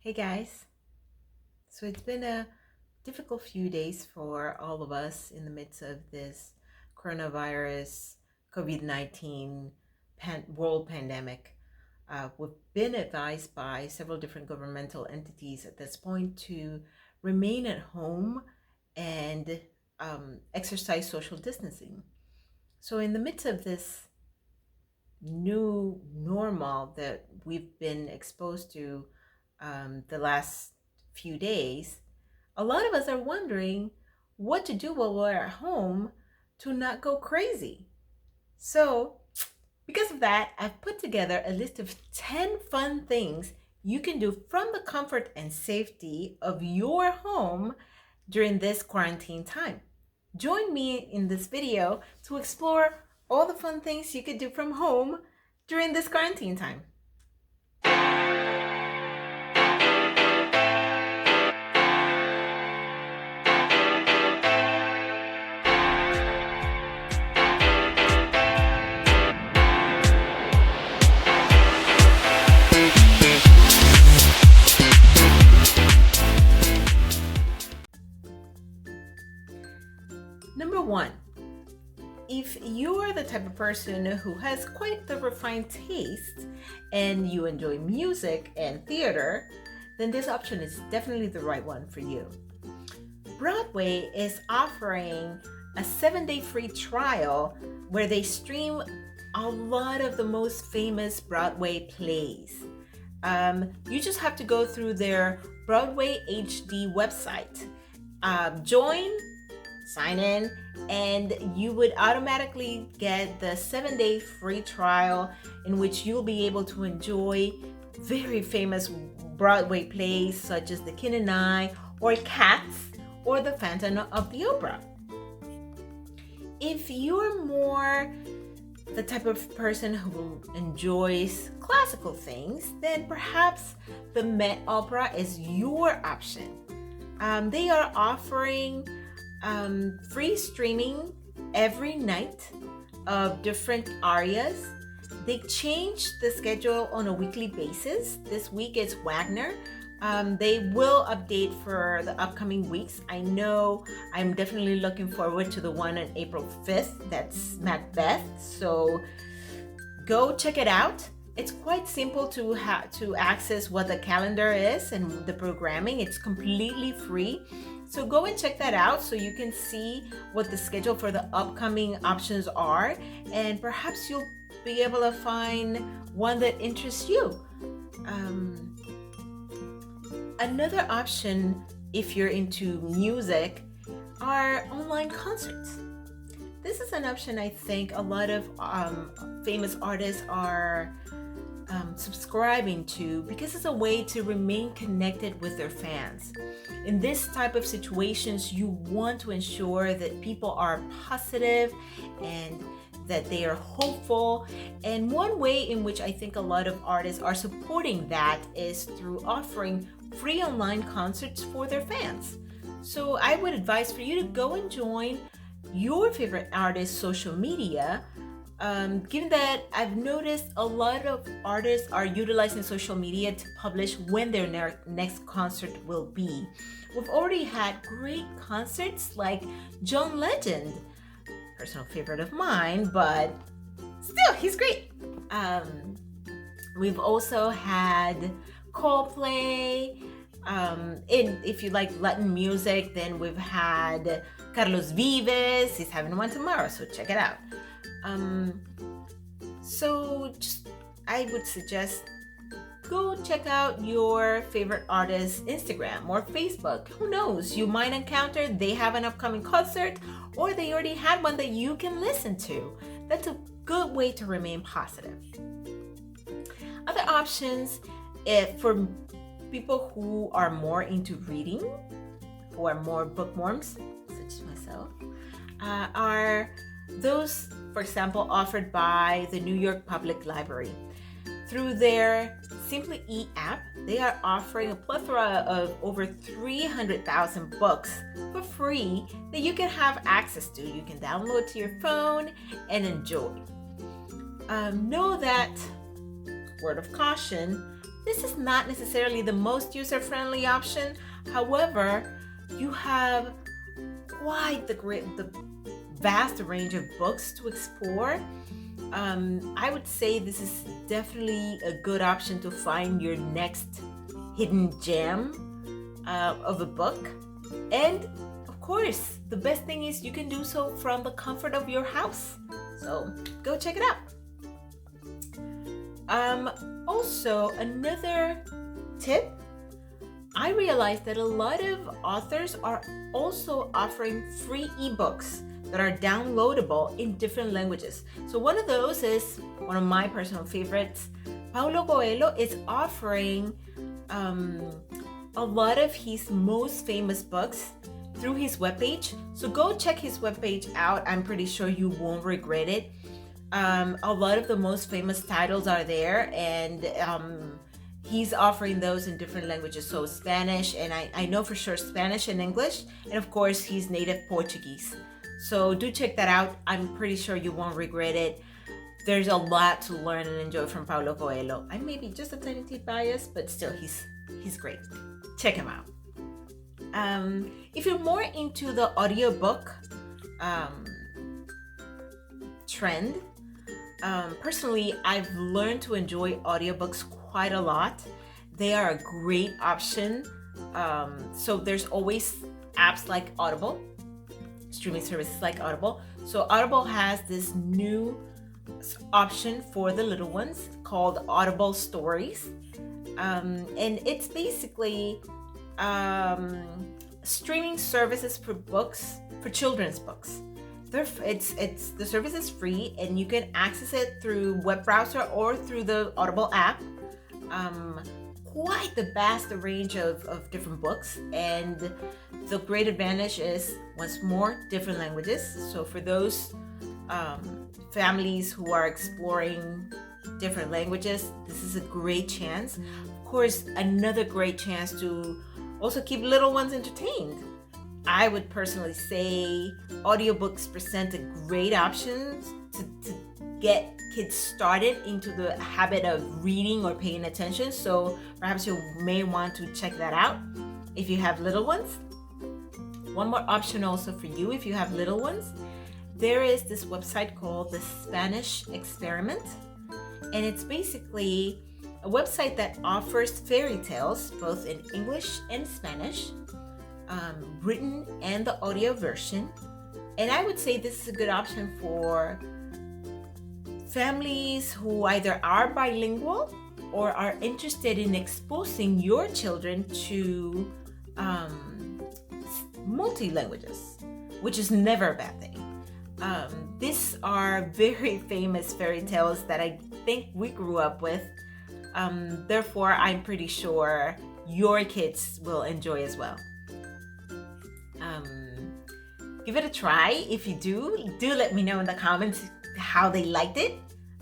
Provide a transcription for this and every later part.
Hey guys, so it's been a difficult few days for all of us in the midst of this coronavirus COVID-19 world pandemic. We've been advised by several different governmental entities at this point to remain at home and exercise social distancing. So, in the midst of this new normal that we've been exposed to the last few days, a lot of us are wondering what to do while we're at home to not go crazy. So, because of that, I've put together a list of 10 fun things you can do from the comfort and safety of your home during this quarantine time. Join me in this video to explore all the fun things you could do from home during this quarantine time. Number one, if you're the type of person who has quite the refined taste and you enjoy music and theater, then this option is definitely the right one for you. Broadway is offering a 7-day free trial where they stream a lot of the most famous Broadway plays. You just have to go through their Broadway HD website. Join, sign in, and you would automatically get the 7-day free trial in which you'll be able to enjoy very famous Broadway plays such as The King and I, or Cats, or The Phantom of the Opera. If you're more the type of person who enjoys classical things, then perhaps the Met Opera is your option. They are offering free streaming every night of different arias. They change the schedule on a weekly basis. This week it's Wagner. They will update for the upcoming weeks. I know I'm definitely looking forward to the one on April 5th. That's Macbeth. So go check it out. It's quite simple to access what the calendar is and the programming. It's completely free. So go and check that out so you can see what the schedule for the upcoming options are, and perhaps you'll be able to find one that interests you. Another option, if you're into music, are online concerts. This is an option I think a lot of famous artists are subscribing to because it's a way to remain connected with their fans. In this type of situations, you want to ensure that people are positive and that they are hopeful. And one way in which I think a lot of artists are supporting that is through offering free online concerts for their fans. So I would advise for you to go and join your favorite artist's social media. Given that I've noticed a lot of artists are utilizing social media to publish when their next concert will be. We've already had great concerts like John Legend, personal favorite of mine, but still, he's great. We've also had Coldplay. If you like Latin music, then we've had Carlos Vives. He's having one tomorrow, so check it out. I would suggest go check out your favorite artist's Instagram or Facebook. Who knows? You might encounter they have an upcoming concert, or they already had one that you can listen to. That's a good way to remain positive. Other options, for people who are more into reading, who are more bookworms, such as myself, are those, for example, offered by the New York Public Library. Through their Simply E app, they are offering a plethora of over 300,000 books for free that you can have access to. You can download to your phone and enjoy. Know that, word of caution, This is not necessarily the most user-friendly option. However, you have quite the vast range of books to explore. I would say this is definitely a good option to find your next hidden gem of a book. And of course, the best thing is you can do so from the comfort of your house. So go check it out. Also, another tip, I realized that a lot of authors are also offering free ebooks that are downloadable in different languages. So one of those is one of my personal favorites. Paulo Coelho is offering a lot of his most famous books through his webpage. So go check his webpage out. I'm pretty sure you won't regret it. A lot of the most famous titles are there, and he's offering those in different languages. So Spanish, and I know for sure Spanish and English, and of course he's native Portuguese. So do check that out. I'm pretty sure you won't regret it. There's a lot to learn and enjoy from Paulo Coelho. I may be just a tiny bit biased, but still he's great. Check him out. If you're more into the audiobook trend, personally, I've learned to enjoy audiobooks quite a lot. They are a great option. So there's always apps like Audible, streaming services like Audible. So Audible has this new option for the little ones called Audible Stories. And it's basically streaming services for books, for children's books. The service is free, and you can access it through web browser or through the Audible app. Quite the vast range of different books, and the great advantage is, once more, different languages. So for those families who are exploring different languages, this is a great chance. Of course, another great chance to also keep little ones entertained. I would personally say audiobooks present a great option to get kids started into the habit of reading or paying attention. So perhaps you may want to check that out if you have little ones. One more option also for you if you have little ones. There is this website called the Spanish Experiment, and it's basically a website that offers fairy tales both in English and Spanish, written and the audio version. And I would say this is a good option for families who either are bilingual or are interested in exposing your children to multi-languages, which is never a bad thing. These are very famous fairy tales that I think we grew up with. Therefore, I'm pretty sure your kids will enjoy as well. Give it a try. If you do let me know in the comments how they liked it.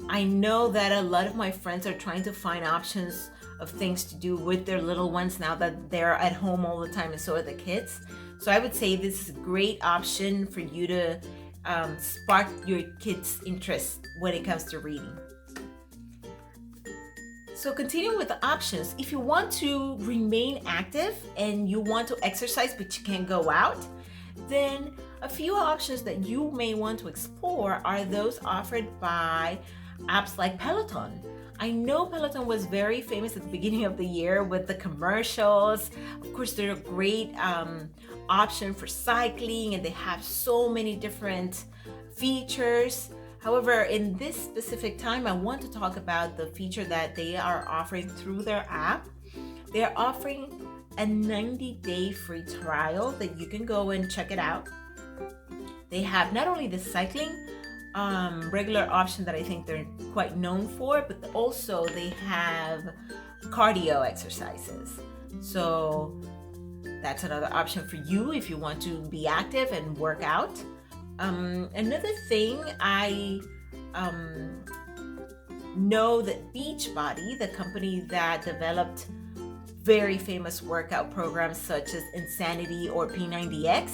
I know that a lot of my friends are trying to find options of things to do with their little ones now that they're at home all the time, and so are the kids. So I would say this is a great option for you to spark your kids' interest when it comes to reading. So continuing with the options, if you want to remain active and you want to exercise but you can't go out, then a few options that you may want to explore are those offered by apps like Peloton. I know Peloton was very famous at the beginning of the year with the commercials. Of course, they're a great option for cycling, and they have so many different features. However, in this specific time, I want to talk about the feature that they are offering through their app. They are offering a 90-day free trial that you can go and check it out. They have not only the cycling regular option that I think they're quite known for, but also they have cardio exercises. So that's another option for you if you want to be active and work out. Another thing, I know that Beachbody, the company that developed very famous workout programs such as Insanity or P90X,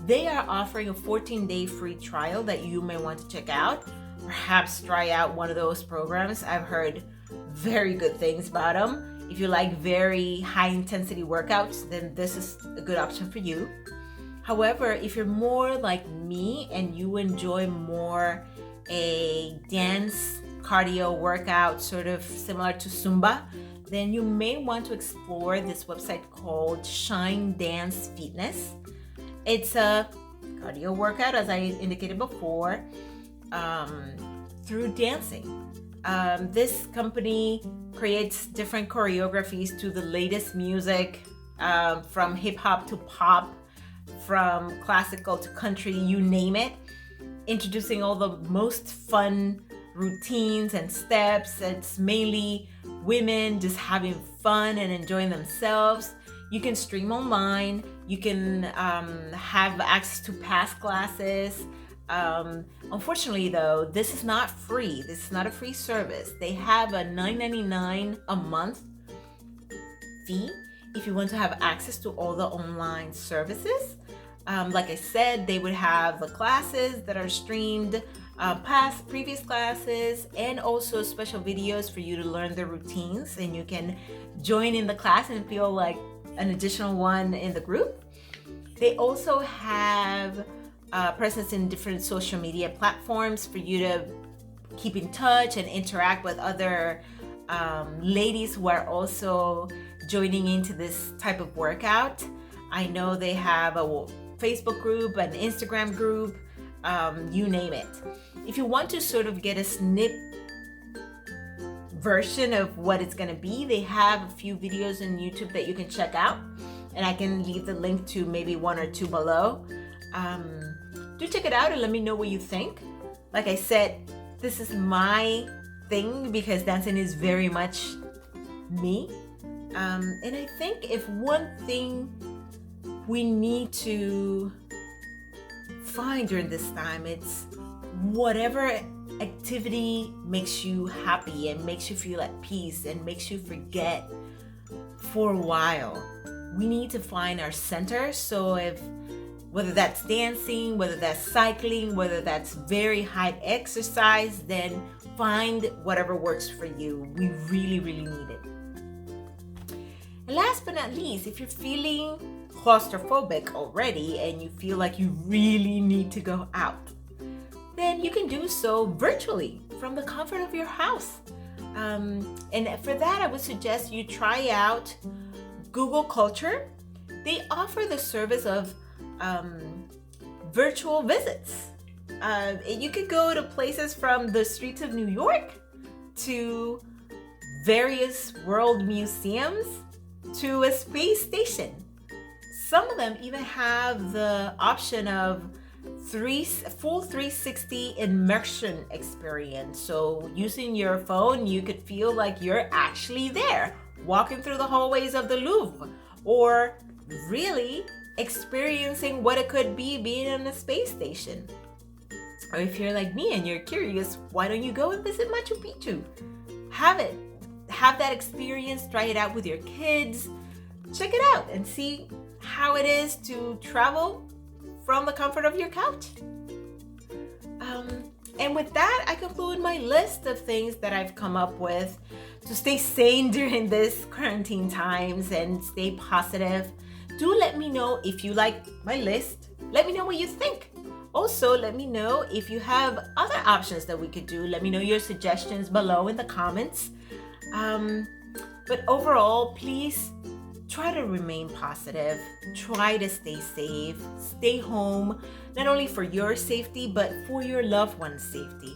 they are offering a 14-day free trial that you may want to check out. Perhaps try out one of those programs. I've heard very good things about them. If you like very high intensity workouts, then this is a good option for you. However, if you're more like me and you enjoy more a dance cardio workout, sort of similar to Zumba, then you may want to explore this website called Shine Dance Fitness. It's a cardio workout, as I indicated before, through dancing. This company creates different choreographies to the latest music, from hip hop to pop, from classical to country, you name it, introducing all the most fun routines and steps. It's mainly women just having fun and enjoying themselves. You can stream online. You can have access to past classes. Unfortunately, though, this is not free. This is not a free service. They have a $9.99 a month fee if you want to have access to all the online services. Like I said, they would have the classes that are streamed, previous classes, and also special videos for you to learn the routines, and you can join in the class and feel like an additional one in the group. They also have presence in different social media platforms for you to keep in touch and interact with other ladies who are also joining into this type of workout. I know they have a Facebook group, an Instagram group, you name it. If you want to sort of get a snip version of what it's going to be, they have a few videos on YouTube that you can check out, and I can leave the link to maybe one or two below. Do check it out and let me know what you think. Like I said, this is my thing because dancing is very much me. And I think if one thing we need to find during this time, it's whatever activity makes you happy and makes you feel at peace and makes you forget for a while. We need to find our center. So whether that's dancing, whether that's cycling, whether that's very high exercise, then find whatever works for you. We really, really need it. And last but not least, if you're feeling claustrophobic already and you feel like you really need to go out, then you can do so virtually from the comfort of your house. And for that, I would suggest you try out Google Culture. They offer the service of virtual visits. You could go to places from the streets of New York to various world museums to a space station. Some of them even have the option of full 360 immersion experience. So using your phone, you could feel like you're actually there, walking through the hallways of the Louvre, or really experiencing what it could be being on a space station. Or if you're like me and you're curious, why don't you go and visit Machu Picchu? Have that experience, try it out with your kids, check it out and see how it is to travel from the comfort of your couch. And with that, I conclude my list of things that I've come up with to stay sane during this quarantine times and stay positive. Do let me know if you like my list. Let me know what you think. Also, let me know if you have other options that we could do. Let me know your suggestions below in the comments. But overall, please try to remain positive. Try to stay safe. Stay home, not only for your safety, but for your loved one's safety.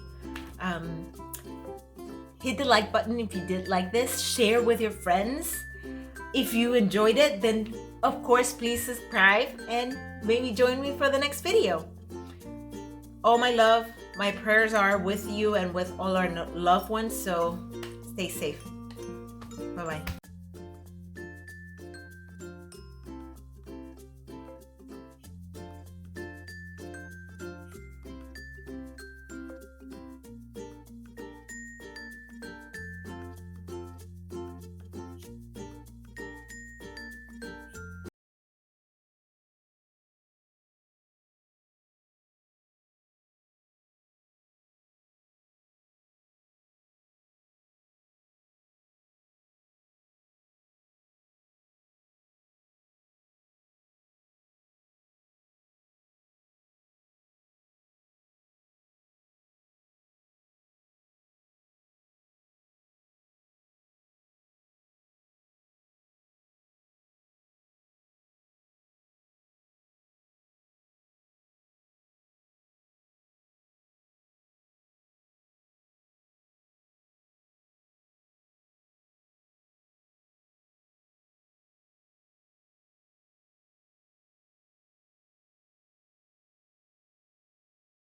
Hit the like button if you did like this. Share with your friends. If you enjoyed it, then of course, please subscribe and maybe join me for the next video. All my love, my prayers are with you and with all our loved ones, so stay safe. Bye-bye.